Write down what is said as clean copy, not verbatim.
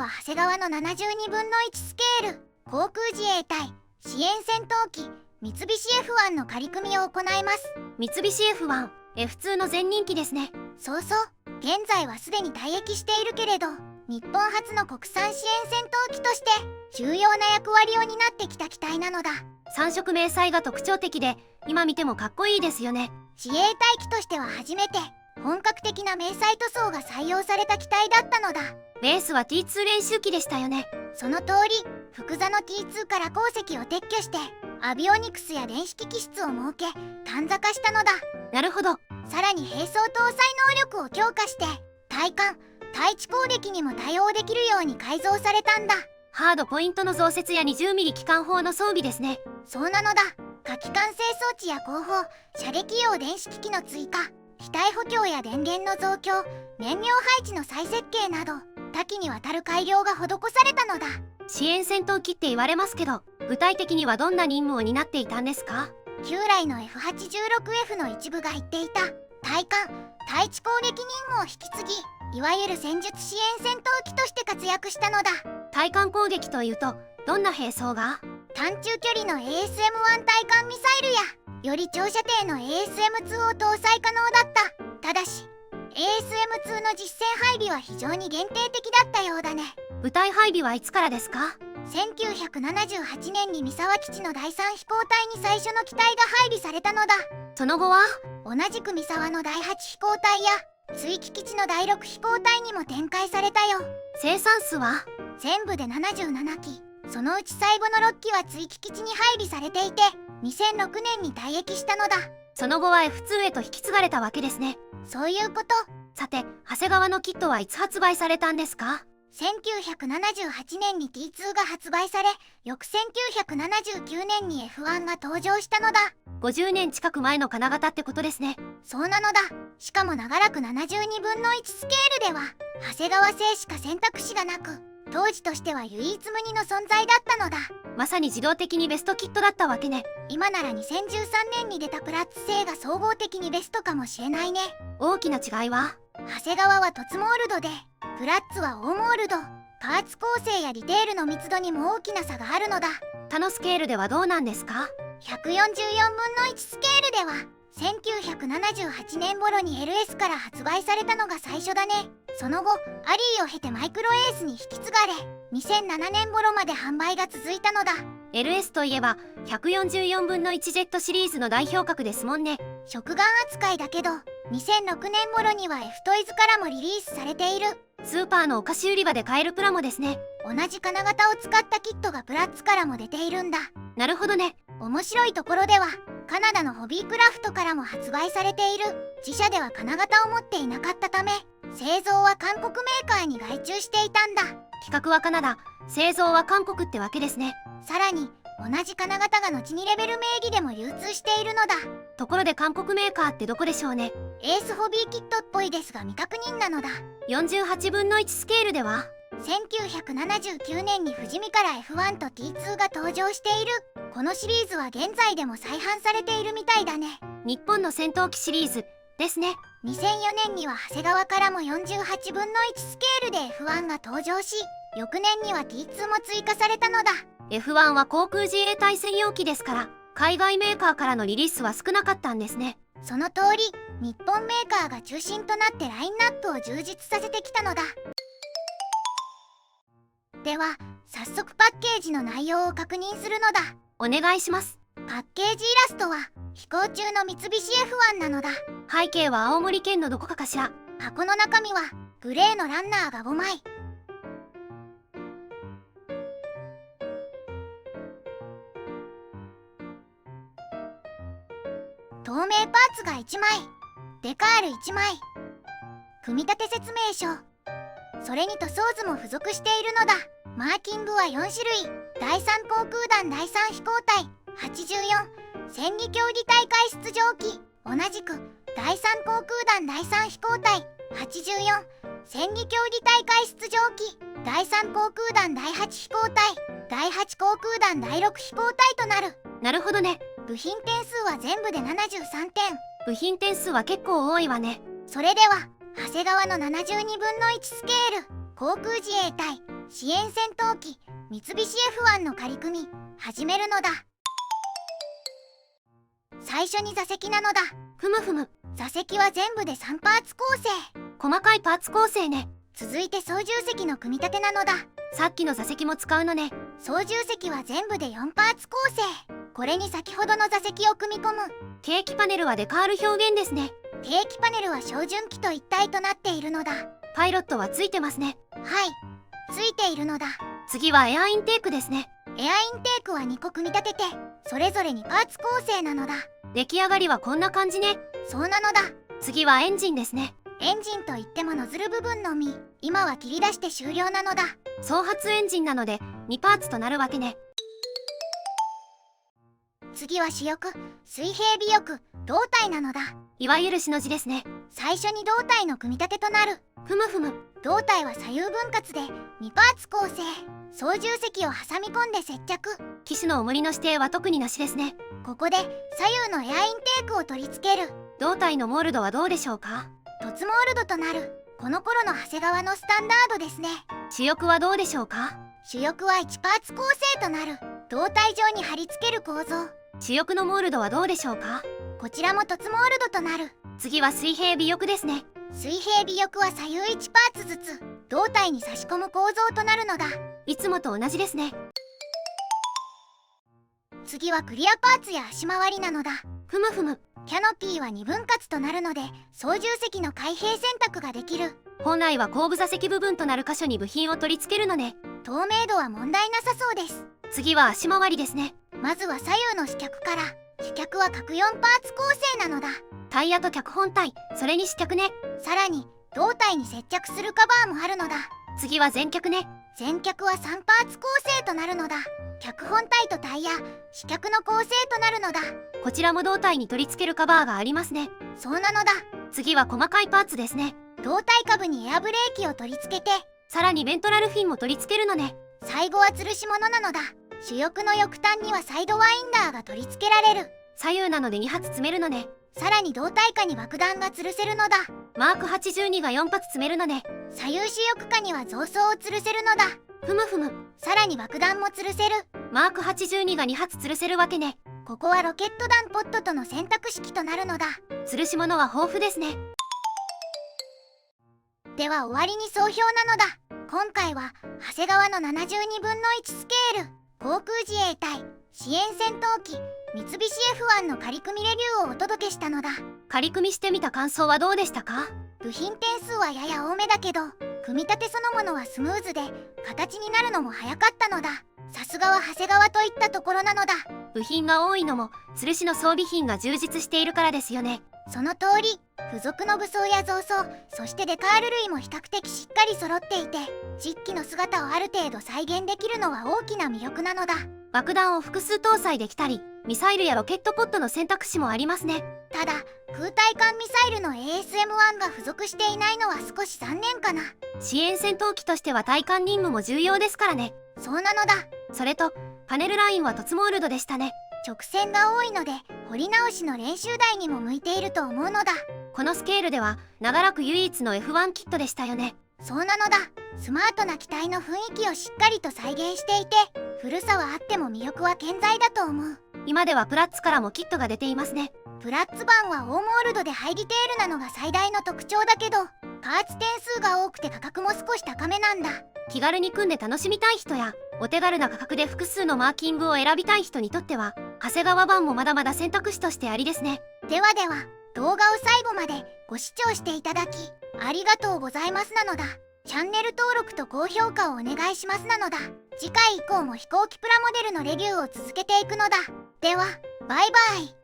は長谷川の72分の1スケール航空自衛隊支援戦闘機三菱 F1 の仮組みを行います。三菱 F1、F2 の前任機ですね。そうそう、現在はすでに退役しているけれど、日本初の国産支援戦闘機として重要な役割を担ってきた機体なのだ。3色迷彩が特徴的で、今見てもかっこいいですよね。自衛隊機としては初めて本格的な迷彩塗装が採用された機体だったのだ。ベースは T2 練習機でしたよね。その通り、複座の T2 から鉱石を撤去してアビオニクスや電子機器室を設け短座化したのだ。なるほど。さらに兵装搭載能力を強化して対艦対地攻撃にも対応できるように改造されたんだ。ハードポイントの増設や 20mm 機関砲の装備ですね。そうなのだ。火器管制装置や後方射撃用電子機器の追加、機体補強や電源の増強、燃料配置の再設計など多岐にわたる改良が施されたのだ。支援戦闘機って言われますけど、具体的にはどんな任務を担っていたんですか？旧来の F86F の一部が言っていた対艦対地攻撃任務を引き継ぎ、いわゆる戦術支援戦闘機として活躍したのだ。対艦攻撃というとどんな兵装が？短中距離の ASM-1 対艦ミサイルやより長射程の ASM-2 を搭載可能だった。ただし ASM-2 の実戦配備は非常に限定的だったようだね。部隊配備はいつからですか？1978年に三沢基地の第3飛行隊に最初の機体が配備されたのだ。その後は？同じく三沢の第8飛行隊や追記基地の第6飛行隊にも展開されたよ。生産数は？全部で77機。そのうち最後の6機は追記基地に配備されていて2006年に退役したのだ。その後は F2 へと引き継がれたわけですね。そういうこと。さて、長谷川のキットはいつ発売されたんですか？1978年に T2 が発売され、翌1979年に F1 が登場したのだ。50年近く前の金型ってことですね。そうなのだ。しかも長らく72分の1スケールでは長谷川製しか選択肢がなく、当時としては唯一無二の存在だったのだ。まさに自動的にベストキットだったわけね。今なら2013年に出たプラッツ製が総合的にベストかもしれないね。大きな違いは？長谷川は凸モールドでプラッツは大モールド。パーツ構成やディテールの密度にも大きな差があるのだ。他のスケールではどうなんですか？144分の1スケールでは1978年頃に LS から発売されたのが最初だね。その後アリーを経てマイクロエースに引き継がれ2007年頃まで販売が続いたのだ。 LS といえば144分の1ジェットシリーズの代表格ですもんね。食玩扱いだけど2006年頃には F トイズからもリリースされている。スーパーのお菓子売り場で買えるプラモですね。同じ金型を使ったキットがプラッツからも出ているんだ。なるほどね。面白いところではカナダのホビークラフトからも発売されている。自社では金型を持っていなかったため製造は韓国メーカーに外注していたんだ。企画はカナダ、製造は韓国ってわけですね。さらに同じ金型が後にレベル名義でも流通しているのだ。ところで韓国メーカーってどこでしょうね。エースホビーキットっぽいですが未確認なのだ。48分の1スケールでは1979年に富士見から F1 と T2 が登場している。このシリーズは現在でも再販されているみたいだね。日本の戦闘機シリーズですね。2004年には長谷川からも48分の1スケールで F1 が登場し、翌年には T2 も追加されたのだ。 F1 は航空自衛隊専用機ですから海外メーカーからのリリースは少なかったんですね。その通り、日本メーカーが中心となってラインナップを充実させてきたのだ。では早速パッケージの内容を確認するのだ。お願いします。パッケージイラストは飛行中の三菱 F1 なのだ。背景は青森県のどこかしら。箱の中身はグレーのランナーが5枚、透明パーツが1枚、デカール1枚、組み立て説明書、それに塗装図も付属しているのだ。マーキングは4種類。第3航空団第3飛行隊84、戦技競技大会出場機。同じく第3航空団第3飛行隊84、戦技競技大会出場機。第3航空団第8飛行隊第8航空団第6飛行隊となる。なるほどね。部品点数は全部で73点。部品点数は結構多いわね。それでは長谷川の72分の1スケール航空自衛隊支援戦闘機三菱 F1 の仮組み始めるのだ。最初に座席なのだ。ふむふむ。座席は全部で3パーツ構成。細かいパーツ構成ね。続いて操縦席の組み立てなのだ。さっきの座席も使うのね。操縦席は全部で4パーツ構成。これに先ほどの座席を組み込む。ケーキパネルはデカール表現ですね。ケーキパネルは照準器と一体となっているのだ。パイロットはついてますね。はい、ついているのだ。次はエアインテークですね。エアインテークは2個組み立てて、それぞれにパーツ構成なのだ。出来上がりはこんな感じね。そうなのだ。次はエンジンですね。エンジンといってもノズル部分のみ。今は切り出して終了なのだ。総発エンジンなので2パーツとなるわけね。次は主翼、水平尾翼、胴体なのだ。いわゆるしの字ですね。最初に胴体の組み立てとなる。ふむふむ。胴体は左右分割で2パーツ構成。操縦席を挟み込んで接着。機種の重りの指定は特になしですね。ここで左右のエアインテークを取り付ける。胴体のモールドはどうでしょうか。凸モールドとなる。この頃の長谷川のスタンダードですね。主翼はどうでしょうか。主翼は1パーツ構成となる。胴体上に貼り付ける構造。主翼のモールドはどうでしょうか。こちらも凸モールドとなる。次は水平尾翼ですね。水平尾翼は左右1パーツずつ胴体に差し込む構造となるのだ。いつもと同じですね。次はクリアパーツや足回りなのだ。ふむふむ。キャノピーは2分割となるので操縦席の開閉選択ができる。本来は後部座席部分となる箇所に部品を取り付けるのね。透明度は問題なさそうです。次は足回りですね。まずは左右の支脚から。支脚は各4パーツ構成なのだ。タイヤと脚本体、それに支脚ね。さらに胴体に接着するカバーもあるのだ。次は前脚ね。前脚は3パーツ構成となるのだ。脚本体とタイヤ、支脚の構成となるのだ。こちらも胴体に取り付けるカバーがありますね。そうなのだ。次は細かいパーツですね。胴体下部にエアブレーキを取り付けて、さらにベントラルフィンも取り付けるのね。最後は吊るし物なのだ。主翼の翼端にはサイドワインダーが取り付けられる。左右なので2発詰めるのね。さらに胴体下に爆弾が吊るせるのだ。マーク82が4発詰めるのね。左右主翼下には増装を吊るせるのだ。ふむふむ。さらに爆弾も吊るせる。マーク82が2発吊るせるわけね。ここはロケット弾ポットとの選択式となるのだ。吊るし物は豊富ですね。では終わりに総評なのだ。今回は長谷川の72分の1スケール航空自衛隊支援戦闘機三菱 F1 の仮組みレビューをお届けしたのだ。仮組みしてみた感想はどうでしたか。部品点数はやや多めだけど組み立てそのものはスムーズで形になるのも早かったのだ。さすがは長谷川といったところなのだ。部品が多いのも吊るしの装備品が充実しているからですよね。その通り。付属の武装や増装、そしてデカール類も比較的しっかり揃っていて実機の姿をある程度再現できるのは大きな魅力なのだ。爆弾を複数搭載できたりミサイルやロケットポットの選択肢もありますね。ただ空対艦ミサイルの ASM-1 が付属していないのは少し残念かな。支援戦闘機としては対艦任務も重要ですからね。そうなのだ。それとパネルラインは凸モールドでしたね。直線が多いので彫り直しの練習台にも向いていると思うのだ。このスケールでは長らく唯一の F1 キットでしたよね。そうなのだ。スマートな機体の雰囲気をしっかりと再現していて古さはあっても魅力は健在だと思う。今ではプラッツからもキットが出ていますね。プラッツ版はオーモールドでハイディテールなのが最大の特徴だけどパーツ点数が多くて価格も少し高めなんだ。気軽に組んで楽しみたい人やお手軽な価格で複数のマーキングを選びたい人にとっては長谷川版もまだまだ選択肢としてありですね。ではでは動画を最後までご視聴していただきありがとうございますなのだ。チャンネル登録と高評価をお願いしますなのだ。次回以降も飛行機プラモデルのレビューを続けていくのだ。ではバイバイ。